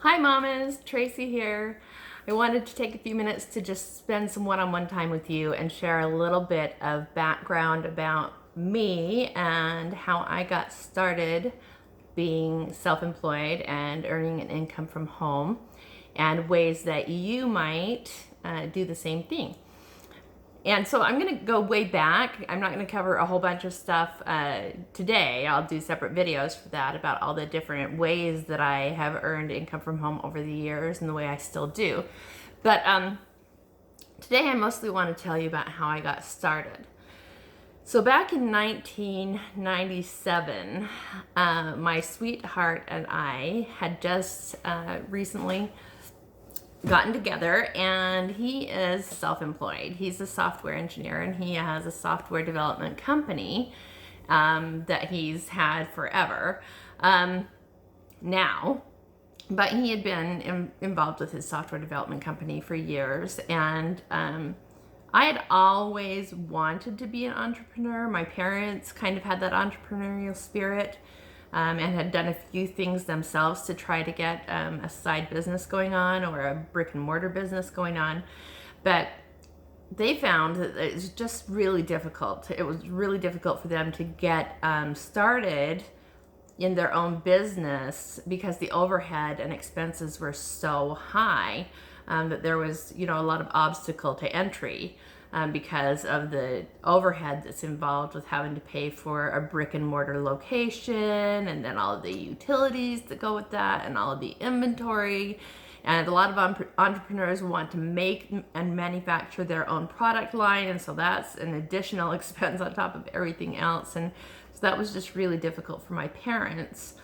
Hi mamas, Tracy here. I wanted to take a few minutes to just spend some one-on-one time with you and share a little bit of background about me and how I got started being self-employed and earning an income from home, and ways that you might do the same thing. And so I'm going to go way back. I'm not going to cover a whole bunch of stuff today. I'll do separate videos for that about all the different ways that I have earned income from home over the years and the way I still do. But today I mostly want to tell you about how I got started. So back in 1997, my sweetheart and I had just recently gotten together, and he is self-employed. He's a software engineer, and he has a software development company that he's had forever now. But he had been involved with his software development company for years, and I had always wanted to be an entrepreneur. My parents kind of had that entrepreneurial spirit. And had done a few things themselves to try to get a side business going on or a brick and mortar business going on. But they found that it was just really difficult. It was really difficult for them to get started in their own business because the overhead and expenses were so high that there was, a lot of obstacle to entry. Because of the overhead that's involved with having to pay for a brick and mortar location, and then all of the utilities that go with that, and all of the inventory. And a lot of entrepreneurs want to make and manufacture their own product line, and so that's an additional expense on top of everything else. And so that was just really difficult for my parents.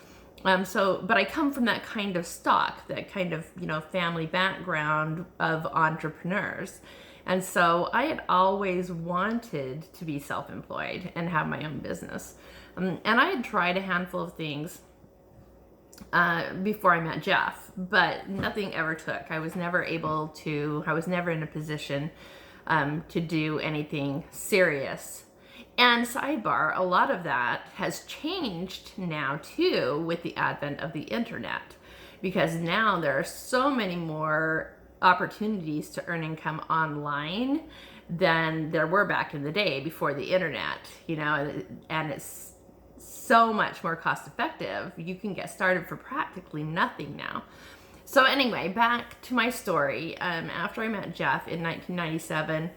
But I come from that kind of stock, that kind of, family background of entrepreneurs. And so I had always wanted to be self-employed and have my own business. And I had tried a handful of things before I met Jeff, but nothing ever took. I was never in a position to do anything serious. And sidebar, a lot of that has changed now too with the advent of the internet, because now there are so many more opportunities to earn income online than there were back in the day before the internet, and it's so much more cost effective. You can get started for practically nothing now. So anyway, back to my story. After I met Jeff in 1997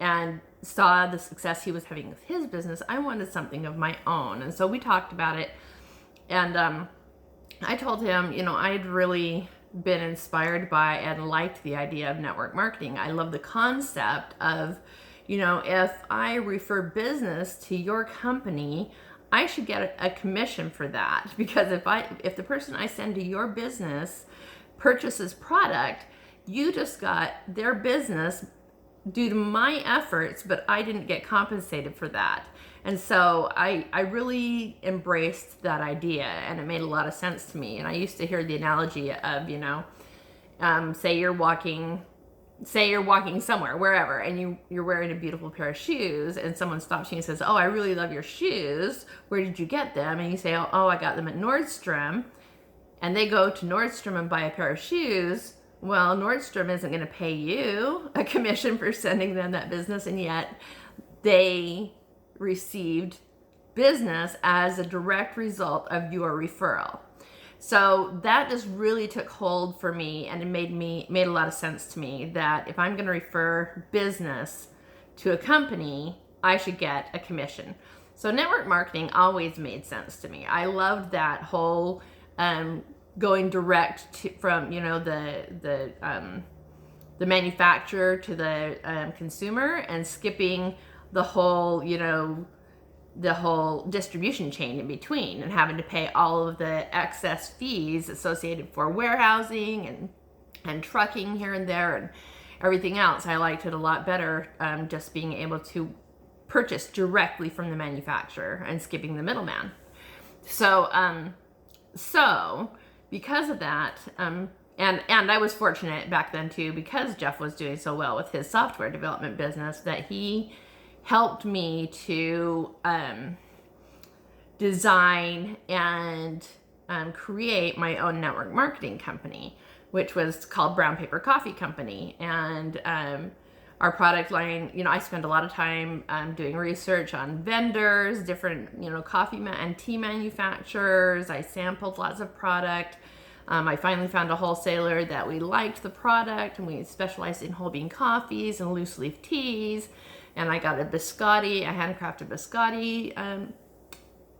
and saw the success he was having with his business, I wanted something of my own. And so we talked about it, and I told him, I had really been inspired by and liked the idea of network marketing. I love the concept of, if I refer business to your company, I should get a commission for that, because if the person I send to your business purchases product, you just got their business due to my efforts, but I didn't get compensated for that. And so I really embraced that idea, and it made a lot of sense to me. And I used to hear the analogy of, say you're walking somewhere, wherever, and you're wearing a beautiful pair of shoes, and someone stops you and says, "Oh, I really love your shoes. Where did you get them?" And you say, "Oh, I got them at Nordstrom." And they go to Nordstrom and buy a pair of shoes. Well, Nordstrom isn't going to pay you a commission for sending them that business, and yet they received business as a direct result of your referral. So that just really took hold for me, and it made a lot of sense to me that if I'm going to refer business to a company, I should get a commission. So network marketing always made sense to me. I loved that whole going direct from the manufacturer to the consumer, and skipping the whole distribution chain in between, and having to pay all of the excess fees associated for warehousing and trucking here and there and everything else. I liked it a lot better, just being able to purchase directly from the manufacturer and skipping the middleman. So because of that, and I was fortunate back then too, because Jeff was doing so well with his software development business, that he helped me to design and create my own network marketing company, which was called Brown Paper Coffee Company. And our product line, I spent a lot of time doing research on vendors, different, coffee and tea manufacturers. I sampled lots of product. I finally found a wholesaler that we liked the product, and we specialized in whole bean coffees and loose leaf teas. And I got a biscotti, a handcrafted biscotti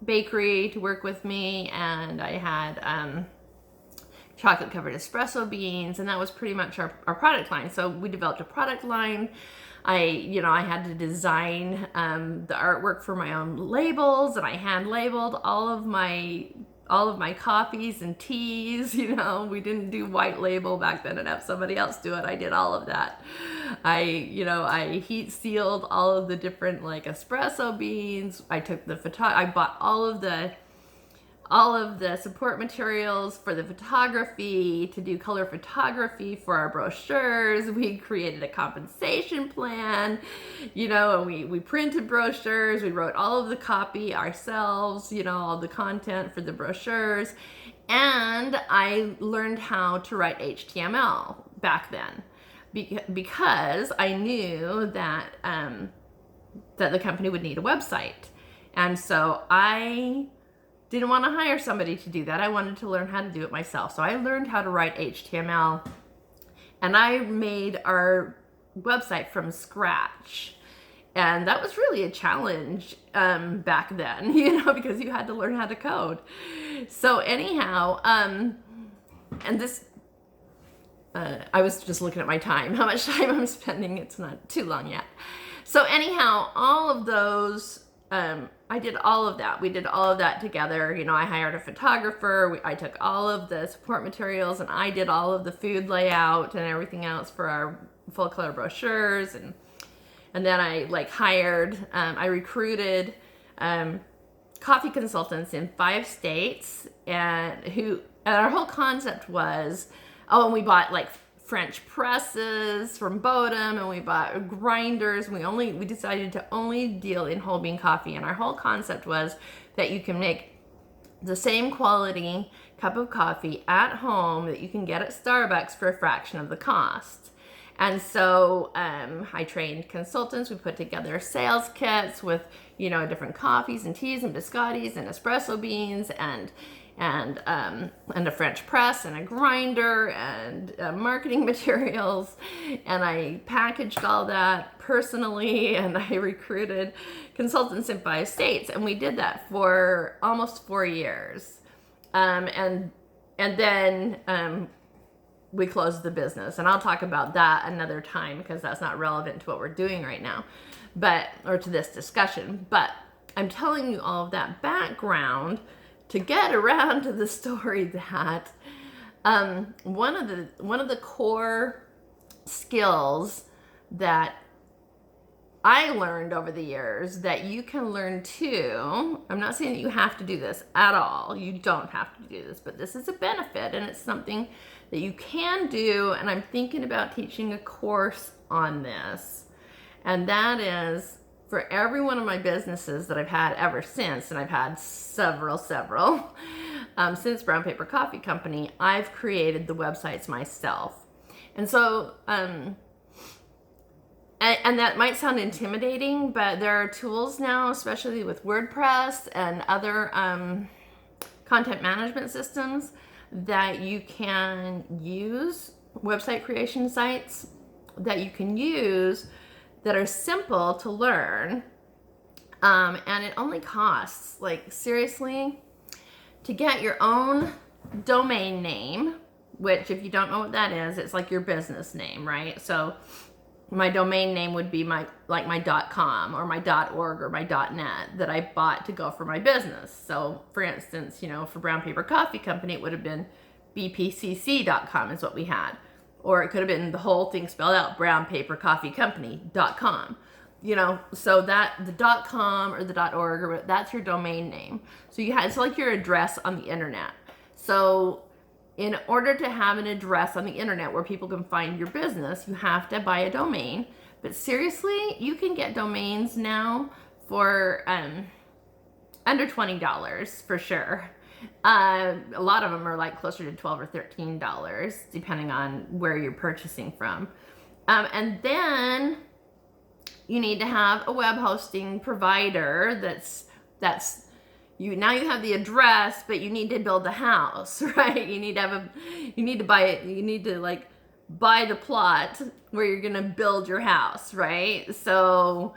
bakery to work with me, and I had chocolate covered espresso beans, and that was pretty much our product line. So we developed a product line. I had to design the artwork for my own labels, and I hand labeled all of my coffees and teas. We didn't do white label back then and have somebody else do it. I did all of that. I heat sealed all of the different espresso beans. I bought all of the support materials for the photography, to do color photography for our brochures. We created a compensation plan, and we printed brochures. We wrote all of the copy ourselves, all the content for the brochures. And I learned how to write HTML back then because I knew that the company would need a website. And so I didn't want to hire somebody to do that. I wanted to learn how to do it myself. So I learned how to write HTML, and I made our website from scratch. And that was really a challenge back then, because you had to learn how to code. So anyhow, and this, I was just looking at my time, how much time I'm spending. It's not too long yet. So anyhow, all of those, I did all of that. We did all of that together. I hired a photographer. I took all of the support materials, and I did all of the food layout and everything else for our full color brochures. And then I I recruited coffee consultants in 5 states, and our whole concept was, and we bought French presses from Bodum, and we bought grinders. We decided to only deal in whole bean coffee, and our whole concept was that you can make the same quality cup of coffee at home that you can get at Starbucks for a fraction of the cost. And so I trained consultants. We put together sales kits with different coffees and teas and biscottis and espresso beans and a French press and a grinder and marketing materials, and I packaged all that personally, and I recruited consultants in 5 states, and we did that for almost 4 years, and then we closed the business, and I'll talk about that another time because that's not relevant to what we're doing right now, or to this discussion. But I'm telling you all of that background to get around to the story that one of the core skills that I learned over the years that you can learn too. I'm not saying that you have to do this at all. You don't have to do this, but this is a benefit, and it's something that you can do. And I'm thinking about teaching a course on this, and that is for every one of my businesses that I've had ever since, and I've had several, since Brown Paper Coffee Company, I've created the websites myself. And so, and that might sound intimidating, but there are tools now, especially with WordPress and other content management systems, that you can use, website creation sites that you can use that are simple to learn, and it only costs, seriously, to get your own domain name, which, if you don't know what that is, it's like your business name, right? So my domain name would be my .com or my .org or my .net that I bought to go for my business. So for instance, for Brown Paper Coffee Company, it would have been bpcc.com is what we had. Or it could have been the whole thing spelled out, brownpapercoffeecompany.com. So that the .com or the .org, that's your domain name. So it's like your address on the internet. So in order to have an address on the internet where people can find your business, you have to buy a domain. But seriously, you can get domains now for under $20 for sure. A lot of them are like closer to $12 or $13, depending on where you're purchasing from. And then you need to have a web hosting provider that's you now you have the address, but you need to build the house, right? You need to buy the plot where you're gonna build your house, right? So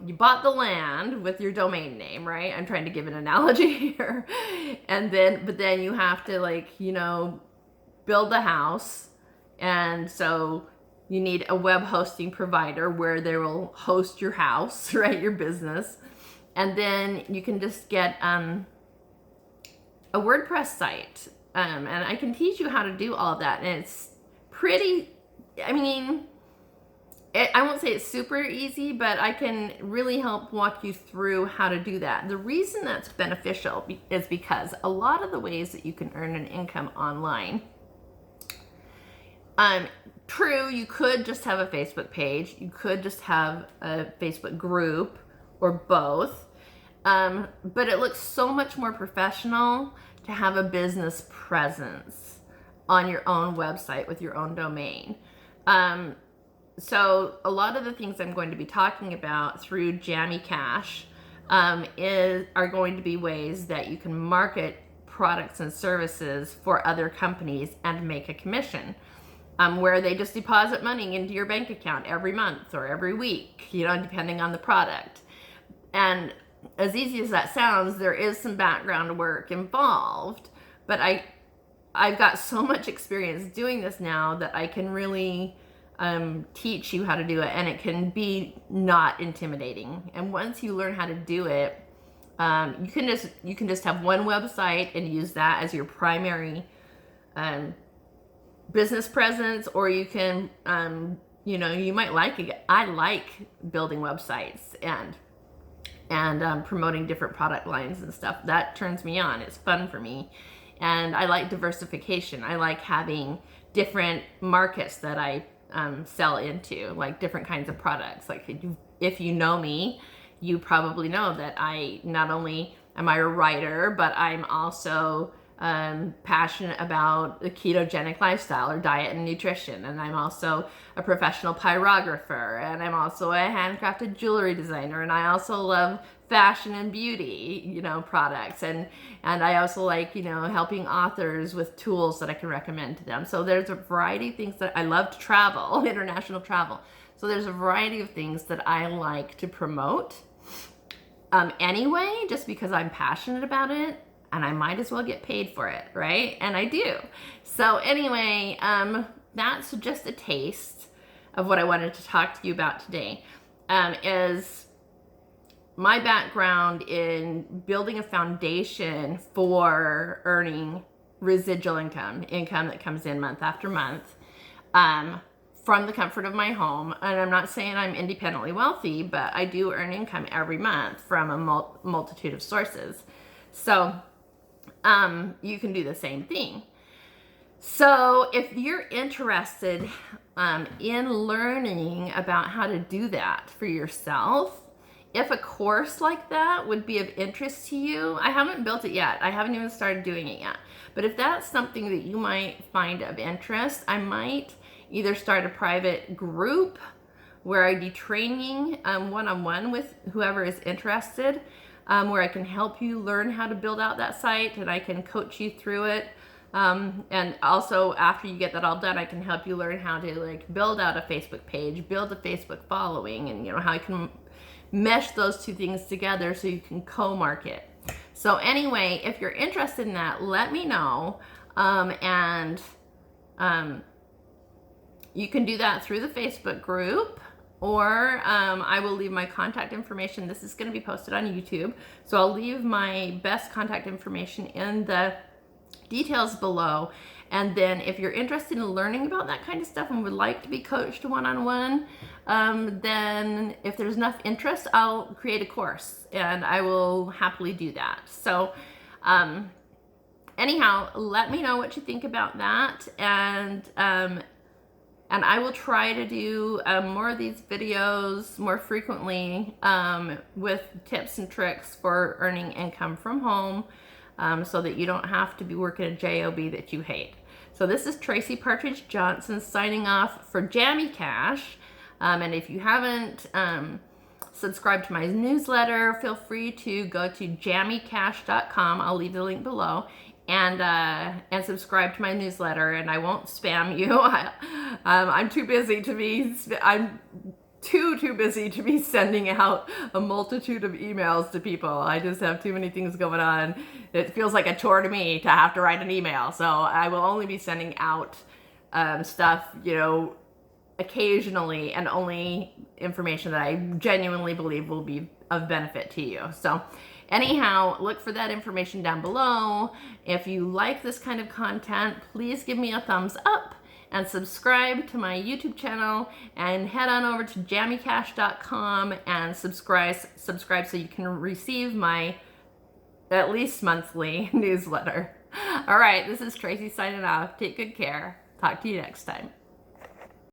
you bought the land with your domain name, right? I'm trying to give an analogy here. But then you have to build the house. And so you need a web hosting provider where they will host your house, right? Your business. And then you can just get a WordPress site. And I can teach you how to do all of that. And it's pretty, I won't say it's super easy, but I can really help walk you through how to do that. The reason that's beneficial is because a lot of the ways that you can earn an income online, true, you could just have a Facebook page, you could just have a Facebook group, or both, but it looks so much more professional to have a business presence on your own website with your own domain. So a lot of the things I'm going to be talking about through Jammy Cash are going to be ways that you can market products and services for other companies and make a commission, where they just deposit money into your bank account every month or every week, depending on the product. And as easy as that sounds, there is some background work involved, but I've got so much experience doing this now that I can really teach you how to do it, and it can be not intimidating. And once you learn how to do it, you can just have one website and use that as your primary business presence, or you can you might like it. I like building websites and promoting different product lines and stuff. That turns me on. It's fun for me, and I like diversification. I like having different markets that I sell into, like different kinds of products. Like if you know me, you probably know that I not only am I a writer, but I'm also passionate about the ketogenic lifestyle or diet and nutrition. And I'm also a professional pyrographer, and I'm also a handcrafted jewelry designer, and I also love fashion and beauty, products. And I also like, helping authors with tools that I can recommend to them. So there's a variety of things that I love to travel, international travel. So there's a variety of things that I like to promote anyway, just because I'm passionate about it, and I might as well get paid for it, right? And I do. So anyway, that's just a taste of what I wanted to talk to you about today, is my background in building a foundation for earning residual income that comes in month after month, from the comfort of my home. And I'm not saying I'm independently wealthy, but I do earn income every month from a multitude of sources. So you can do the same thing. So if you're interested in learning about how to do that for yourself, if a course like that would be of interest to you, I haven't built it yet. I haven't even started doing it yet. But if that's something that you might find of interest, I might either start a private group where I do training one-on-one with whoever is interested, where I can help you learn how to build out that site, and I can coach you through it. And also, after you get that all done, I can help you learn how to build out a Facebook page, build a Facebook following, and how you can mesh those two things together so you can co-market. So anyway, if you're interested in that, let me know. You can do that through the Facebook group, or I will leave my contact information. This is going to be posted on YouTube, so I'll leave my best contact information in the details below. And then if you're interested in learning about that kind of stuff and would like to be coached one-on-one, then if there's enough interest, I'll create a course, and I will happily do that. So anyhow, let me know what you think about that, and I will try to do more of these videos more frequently with tips and tricks for earning income from home. so that you don't have to be working a job that you hate. So this is Tracy Partridge-Johnson signing off for Jammy Cash. And if you haven't subscribed to my newsletter, feel free to go to jammycash.com. I'll leave the link below. And subscribe to my newsletter, and I won't spam you. I'm too busy to be. I'm too busy to be sending out a multitude of emails to people. I just have too many things going on. It feels like a chore to me to have to write an email. So I will only be sending out stuff, occasionally, and only information that I genuinely believe will be of benefit to you. So anyhow, look for that information down below. If you like this kind of content, please give me a thumbs up and subscribe to my YouTube channel, and head on over to jammycash.com and subscribe so you can receive my at least monthly newsletter. All right, this is Tracy signing off. Take good care. Talk to you next time.